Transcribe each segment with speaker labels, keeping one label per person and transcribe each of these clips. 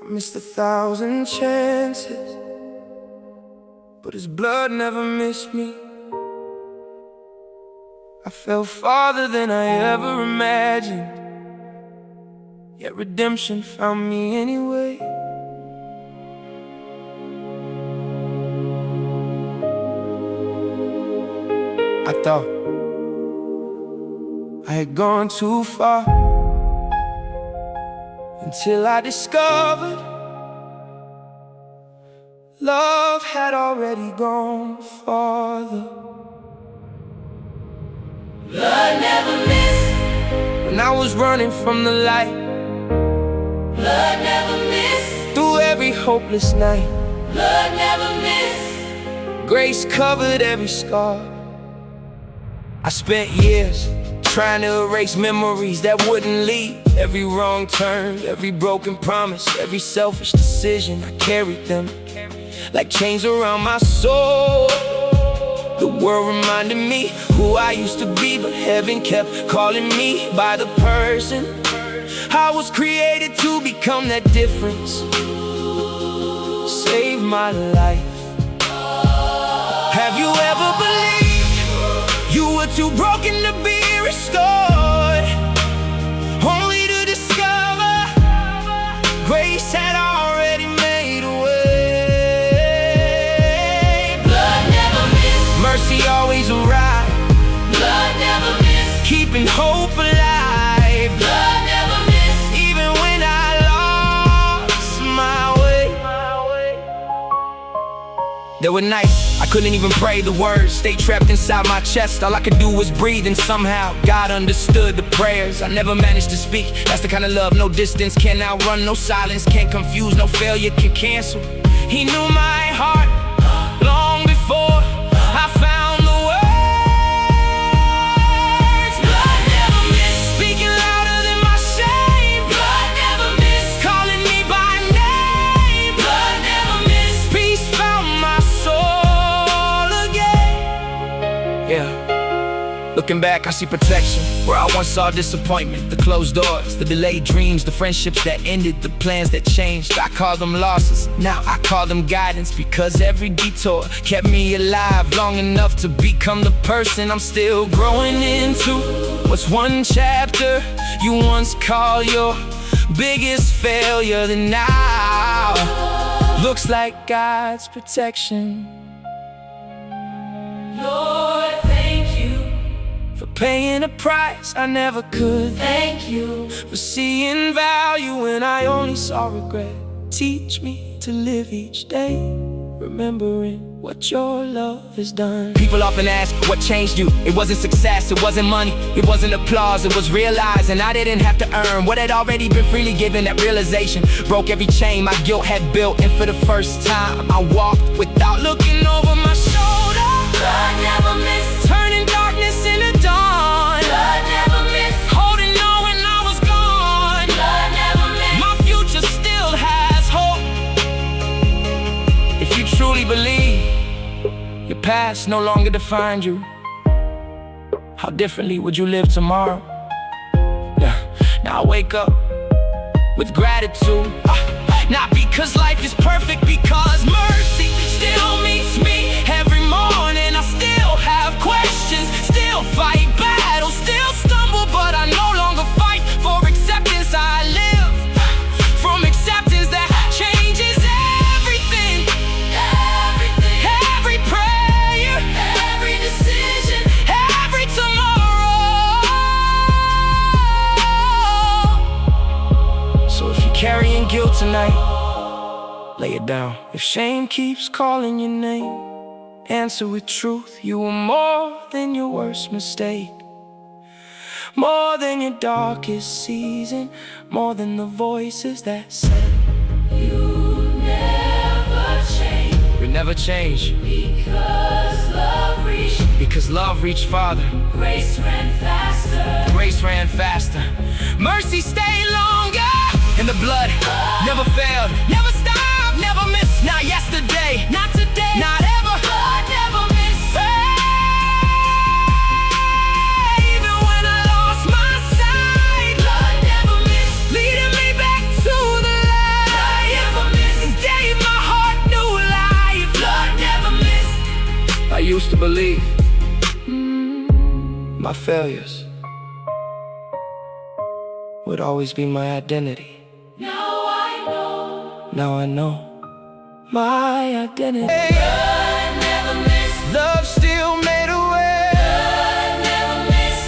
Speaker 1: I missed 1,000 chances, but his blood never missed me. I fell farther than I ever imagined, yet redemption found me anyway. I thought I had gone too far, until I discovered love had already gone farther.
Speaker 2: Blood never missed.
Speaker 1: When I was running from the light,
Speaker 2: Blood never missed.
Speaker 1: through every hopeless night,
Speaker 2: Blood never missed.
Speaker 1: grace covered every scar. I spent years trying to erase memories that wouldn't leave. Every wrong turn, every broken promise, every selfish decision, I carried them like chains around my soul. The world reminded me who I used to be, but heaven kept calling me by the person I was created to become. That difference saved my life. Have you ever believed you were too broken to be restored, only to discover grace had already made a way?
Speaker 2: Blood never missed.
Speaker 1: Mercy always arrived,
Speaker 2: Blood never missed.
Speaker 1: keeping hope alive.
Speaker 2: Blood never missed.
Speaker 1: Even when I lost my way, there were nights I couldn't even pray. The words stayed trapped inside my chest. All I could do was breathe, and somehow God understood the prayers I never managed to speak. That's the kind of love no distance can outrun, no silence can't confuse, no failure can cancel. He knew my heart long before I found the words.
Speaker 2: Blood never missed.
Speaker 1: Speaking louder than my shame,
Speaker 2: Blood never missed.
Speaker 1: calling me by name.
Speaker 2: Blood never missed.
Speaker 1: Peace found my soul again. Yeah. Looking back, I see protection where I once saw disappointment. The closed doors, the delayed dreams, the friendships that ended, the plans that changed. I call them losses, now I call them guidance, because every detour kept me alive long enough to become the person I'm still growing into. What's one chapter you once called your biggest failure, then now looks like God's protection.
Speaker 2: Lord, thank you.
Speaker 1: For paying a price I never could.
Speaker 2: Thank you.
Speaker 1: For seeing value when I only saw regret. Teach me to live each day remembering what your love has done. People often ask, what changed you? It wasn't success, it wasn't money, it wasn't applause, it was realizing I didn't have to earn what had already been freely given. That realization broke every chain my guilt had built, and for the first time I walked without looking over my shoulder.
Speaker 2: Blood never missed.
Speaker 1: Turning darkness into dawn.
Speaker 2: Blood never missed.
Speaker 1: Holding on when I was gone.
Speaker 2: Blood never missed.
Speaker 1: My future still has hope. If you truly believe your past no longer defined you, how differently would you live tomorrow? Yeah. Now I wake up with gratitude, not because life is perfect, because mercy still meets me every morning. I still have questions, still fight battles, still stumble, but I no longer fight for acceptance. I live from acceptance that changes everything.
Speaker 2: Everything.
Speaker 1: Every prayer,
Speaker 2: Every decision.
Speaker 1: every tomorrow. So if you're carrying guilt tonight, lay it down. If shame keeps calling your name, answer with truth. You were more than your worst mistake, more than your darkest season, more than the voices that said
Speaker 2: You never change.
Speaker 1: you'll never change.
Speaker 2: Because love reached
Speaker 1: farther,
Speaker 2: grace ran faster.
Speaker 1: grace ran faster, mercy stayed longer, and the blood never failed, never stopped, never missed. Not yesterday, not today, not ever.
Speaker 2: Blood never missed.
Speaker 1: Even when I lost my sight,
Speaker 2: Blood never missed.
Speaker 1: leading me back to the light. believe my failures would always be my identity. Now I know my identity.
Speaker 2: God never miss.
Speaker 1: Love still made a way.
Speaker 2: God never miss.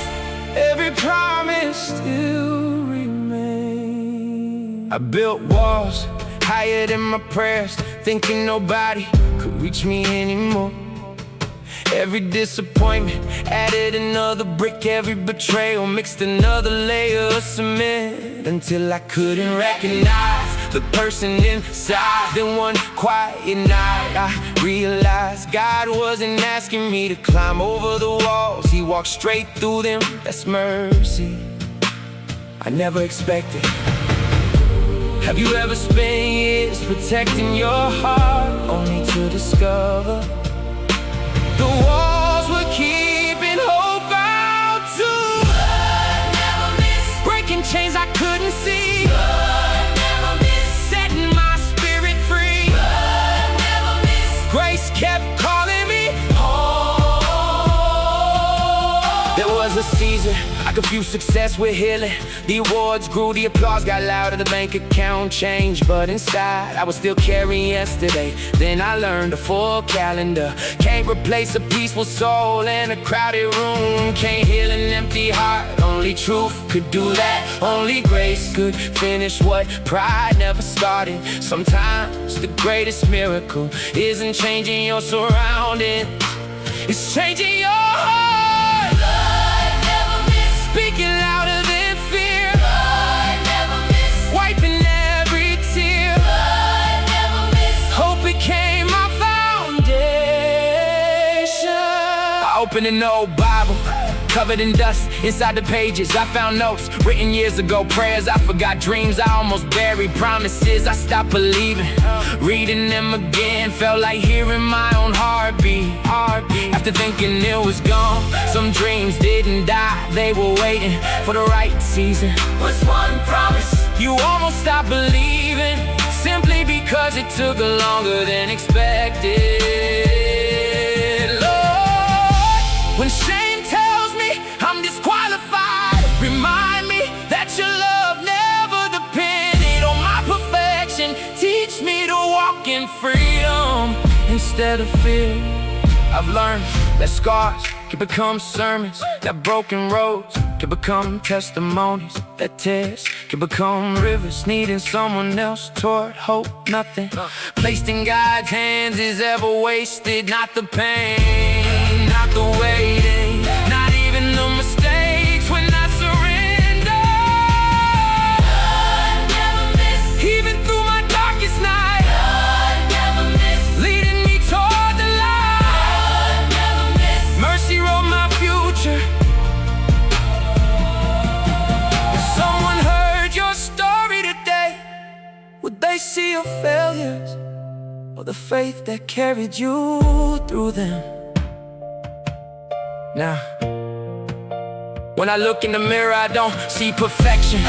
Speaker 1: Every promise still remains. I built walls higher than my prayers, thinking nobody could reach me anymore. Every disappointment added another brick. Every betrayal mixed another layer of cement, until I couldn't recognize the person inside. Then one quiet night I realized God wasn't asking me to climb over the walls. He walked straight through them. That's mercy I never expected. Have you ever spent years protecting your heart, only to discover the walls were keeping hope out too?
Speaker 2: God never miss.
Speaker 1: Breaking chains I couldn't see.
Speaker 2: God never miss.
Speaker 1: Setting my spirit free.
Speaker 2: God never miss.
Speaker 1: Grace kept calling me home. There was a season I confused success with healing. The awards grew, the applause got louder, the bank account changed, but inside I was still carrying yesterday. Then I learned a full calendar can't replace a peaceful soul in a crowded room. Can't heal an empty heart. Only truth could do that. Only grace could finish what pride never started. Sometimes the greatest miracle isn't changing your surroundings, it's changing your heart.
Speaker 2: God never miss.
Speaker 1: Speaking louder than fear.
Speaker 2: God never miss.
Speaker 1: Wiping every tear.
Speaker 2: God never miss.
Speaker 1: Hope became my foundation. I opened an old Bible, covered in dust. Inside the pages I found notes written years ago, prayers I forgot, dreams I almost buried, promises I stopped believing. Reading them again felt like hearing my own heartbeat. After thinking it was gone, some dreams didn't die. They were waiting for the right season.
Speaker 2: What's one promise?
Speaker 1: You almost stopped believing, simply because it took longer than expected. Lord, when shame tells me I'm disqualified, remind me that your love never depended on my perfection. Teach me to walk in freedom instead of fear. I've learned that scars can become sermons, that broken roads can become testimonies, that tears can become rivers needing someone else toward hope. Nothing placed in God's hands is ever wasted. Not the pain, not the waiting, not even the mistakes when I surrender.
Speaker 2: God never miss.
Speaker 1: Even through my darkest night,
Speaker 2: God never miss.
Speaker 1: leading me toward the light.
Speaker 2: God never miss.
Speaker 1: Mercy wrote my future. If someone heard your story today, would they see your failures or the faith that carried you through them? Now, when I look in the mirror, I don't see perfection.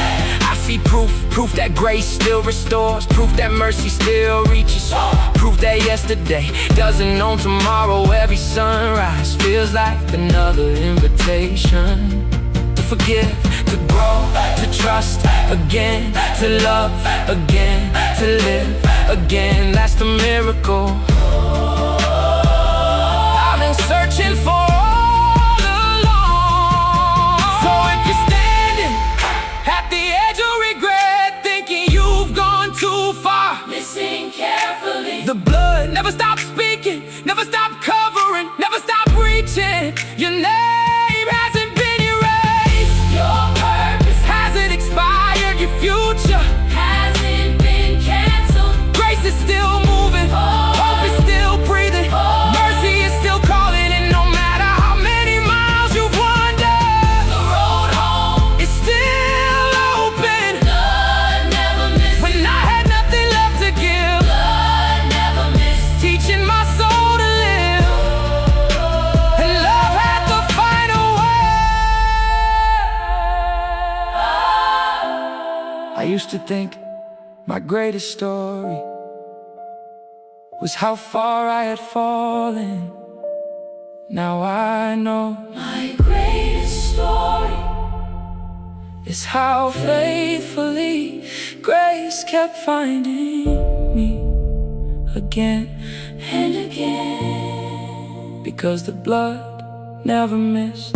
Speaker 1: I see proof that grace still restores, proof that mercy still reaches, proof that yesterday doesn't know tomorrow. Every sunrise feels like another invitation to forgive, to grow, to trust again, to love again, to live again. That's the miracle I've been searching for.
Speaker 2: Listen carefully.
Speaker 1: The blood never stopped speaking, never stopped covering, never stopped reaching. Your name hasn't been erased.
Speaker 2: Your purpose
Speaker 1: Hasn't expired. Your future
Speaker 2: hasn't been canceled.
Speaker 1: grace is still moving. Hope is still breathing. Mercy is still calling. And no matter how many miles you've wandered,
Speaker 2: The road home.
Speaker 1: it's still open.
Speaker 2: God never miss.
Speaker 1: When I had nothing left to give,
Speaker 2: God never miss.
Speaker 1: teaching my soul to live, and love had the final word. I used to think my greatest story was how far I had fallen. Now I know
Speaker 2: my greatest story
Speaker 1: is how faithfully grace kept finding me again
Speaker 2: and again.
Speaker 1: because the blood never missed.